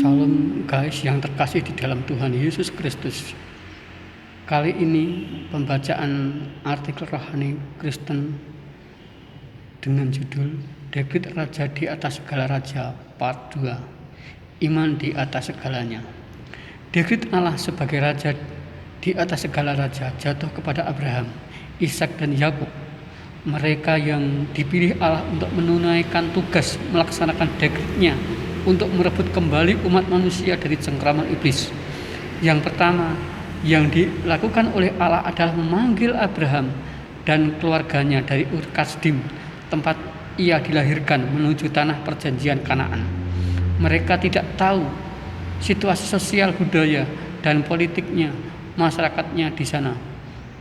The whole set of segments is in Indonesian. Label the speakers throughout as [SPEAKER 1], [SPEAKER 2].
[SPEAKER 1] Shalom guys yang terkasih di dalam Tuhan Yesus Kristus. Kali ini pembacaan artikel rohani Kristen dengan judul David Raja di atas segala raja part 2. Iman di atas segalanya. David Allah sebagai raja di atas segala raja jatuh kepada Abraham, Ishak dan Yakub. Mereka yang dipilih Allah untuk menunaikan tugas melaksanakan dekretnya untuk merebut kembali umat manusia dari cengkraman iblis. Yang pertama yang dilakukan oleh Allah adalah memanggil Abraham dan keluarganya dari Ur Kasdim, tempat ia dilahirkan, menuju tanah perjanjian Kanaan. Mereka tidak tahu situasi sosial, budaya, dan politiknya masyarakatnya di sana,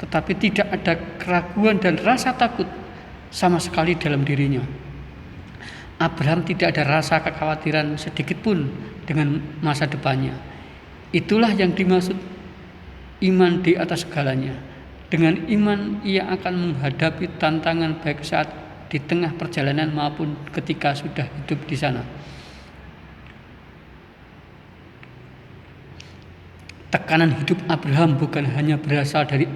[SPEAKER 1] tetapi tidak ada keraguan dan rasa takut sama sekali dalam dirinya. Abraham tidak ada rasa kekhawatiran sedikit pun dengan masa depannya. Itulah yang dimaksud iman di atas segalanya. Dengan iman ia akan menghadapi tantangan baik saat di tengah perjalanan maupun ketika sudah hidup di sana. Tekanan hidup Abraham bukan hanya berasal dari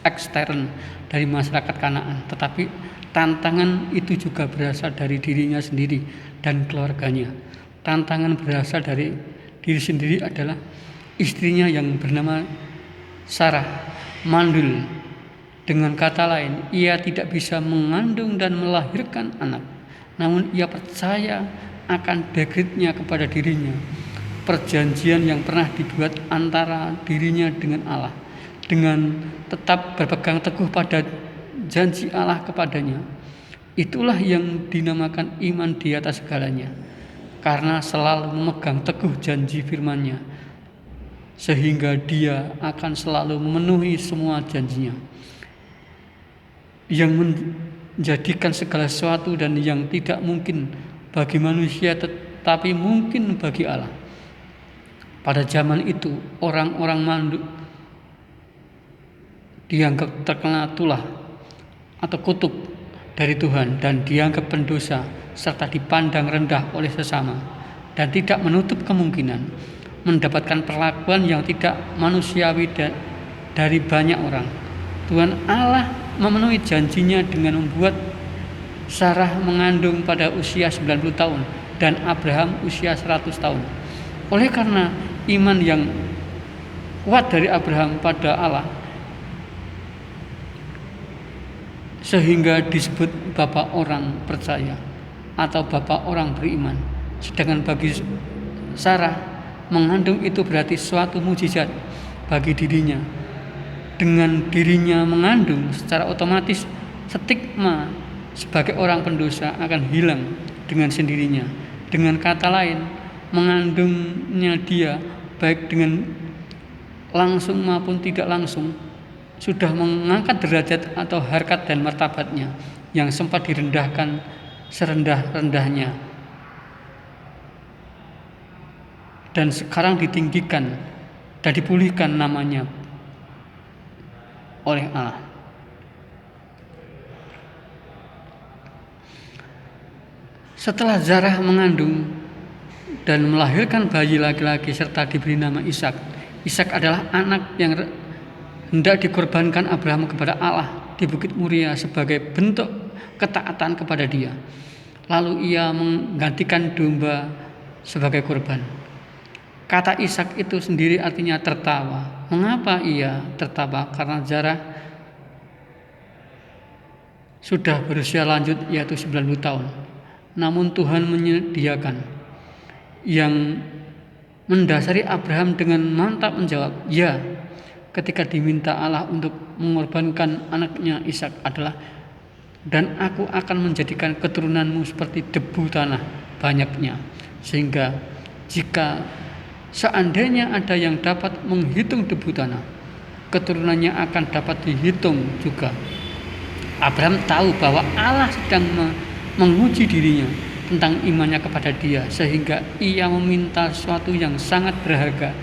[SPEAKER 1] ekstern, dari masyarakat Kanaan, tetapi tantangan itu juga berasal dari dirinya sendiri dan keluarganya. Tantangan berasal dari diri sendiri adalah istrinya yang bernama Sarah, mandul. Dengan kata lain, ia tidak bisa mengandung dan melahirkan anak. Namun ia percaya akan dekretnya kepada dirinya, perjanjian yang pernah dibuat antara dirinya dengan Allah, dengan tetap berpegang teguh pada janji Allah kepadanya. Itulah yang dinamakan iman di atas segalanya, karena selalu memegang teguh janji firman-Nya, sehingga dia akan selalu memenuhi semua janjinya, yang menjadikan segala sesuatu dan yang tidak mungkin bagi manusia tetapi mungkin bagi Allah. Pada zaman itu orang-orang manduk dianggap terkena tulah atau kutuk dari Tuhan dan dianggap pendosa serta dipandang rendah oleh sesama, dan tidak menutup kemungkinan mendapatkan perlakuan yang tidak manusiawi dari banyak orang. Tuhan Allah memenuhi janjinya dengan membuat Sarah mengandung pada usia 90 tahun dan Abraham usia 100 tahun. Oleh karena iman yang kuat dari Abraham pada Allah, sehingga disebut bapak orang percaya atau bapak orang beriman. Sedangkan bagi Sarah, mengandung itu berarti suatu mujizat bagi dirinya. Dengan dirinya mengandung, secara otomatis stigma sebagai orang pendosa akan hilang dengan sendirinya. Dengan kata lain, mengandungnya dia, baik dengan langsung maupun tidak langsung, sudah mengangkat derajat atau harkat dan martabatnya yang sempat direndahkan serendah-rendahnya, dan sekarang ditinggikan dan dipulihkan namanya oleh Allah. Setelah Sarah mengandung dan melahirkan bayi laki-laki serta diberi nama Ishak. Ishak adalah anak yang hendak dikorbankan Abraham kepada Allah di Bukit Moria sebagai bentuk ketaatan kepada Dia. Lalu ia menggantikan domba sebagai korban. Kata Ishak itu sendiri artinya tertawa. Mengapa ia tertawa? Karena Sarah sudah berusia lanjut, yaitu 90 tahun. Namun Tuhan menyediakan, yang mendasari Abraham dengan mantap menjawab, "Ya." Ketika diminta Allah untuk mengorbankan anaknya Ishak adalah, "Dan aku akan menjadikan keturunanmu seperti debu tanah banyaknya, sehingga jika seandainya ada yang dapat menghitung debu tanah, keturunannya akan dapat dihitung juga." Abraham tahu bahwa Allah sedang menguji dirinya tentang imannya kepada Dia, sehingga ia meminta sesuatu yang sangat berharga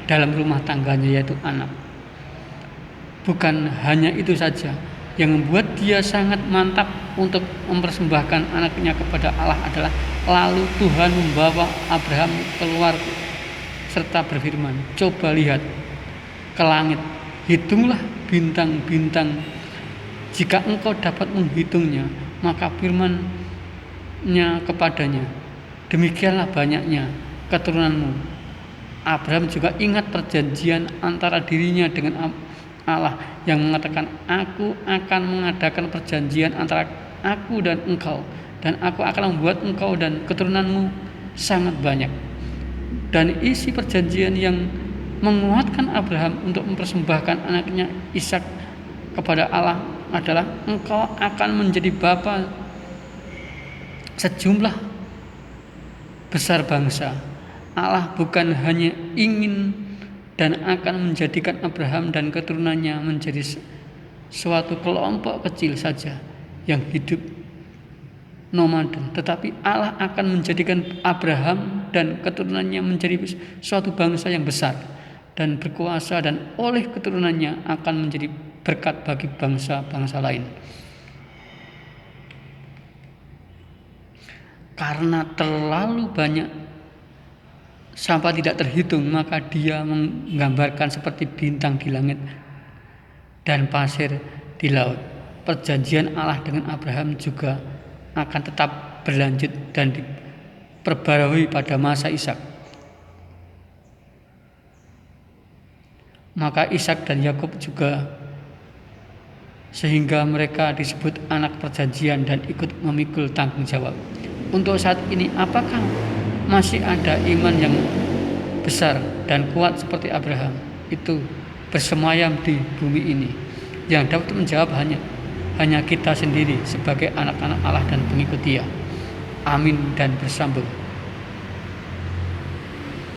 [SPEAKER 1] dalam rumah tangganya, yaitu anak. Bukan hanya itu saja, yang membuat dia sangat mantap untuk mempersembahkan anaknya kepada Allah adalah lalu Tuhan membawa Abraham keluar serta berfirman, "Coba lihat ke langit, hitunglah bintang-bintang. Jika engkau dapat menghitungnya, maka firman-Nya kepadanya, demikianlah banyaknya keturunanmu." Abraham juga ingat perjanjian antara dirinya dengan Allah yang mengatakan, "Aku akan mengadakan perjanjian antara aku dan engkau, dan aku akan membuat engkau dan keturunanmu sangat banyak." Dan isi perjanjian yang menguatkan Abraham untuk mempersembahkan anaknya Ishak kepada Allah adalah, "Engkau akan menjadi bapa sejumlah besar bangsa." Allah bukan hanya ingin dan akan menjadikan Abraham dan keturunannya menjadi suatu kelompok kecil saja yang hidup nomaden, tetapi Allah akan menjadikan Abraham dan keturunannya menjadi suatu bangsa yang besar dan berkuasa, dan oleh keturunannya akan menjadi berkat bagi bangsa-bangsa lain. Karena terlalu banyak sampai tidak terhitung, maka dia menggambarkan seperti bintang di langit dan pasir di laut. Perjanjian Allah dengan Abraham juga akan tetap berlanjut dan diperbarui pada masa Ishak. Maka Ishak dan Yakub juga, sehingga mereka disebut anak perjanjian dan ikut memikul tanggung jawab. Untuk saat ini, apakah masih ada iman yang besar dan kuat seperti Abraham itu bersemayam di bumi ini? Yang dapat menjawab hanya kita sendiri sebagai anak-anak Allah dan pengikut Dia. Amin dan bersambung.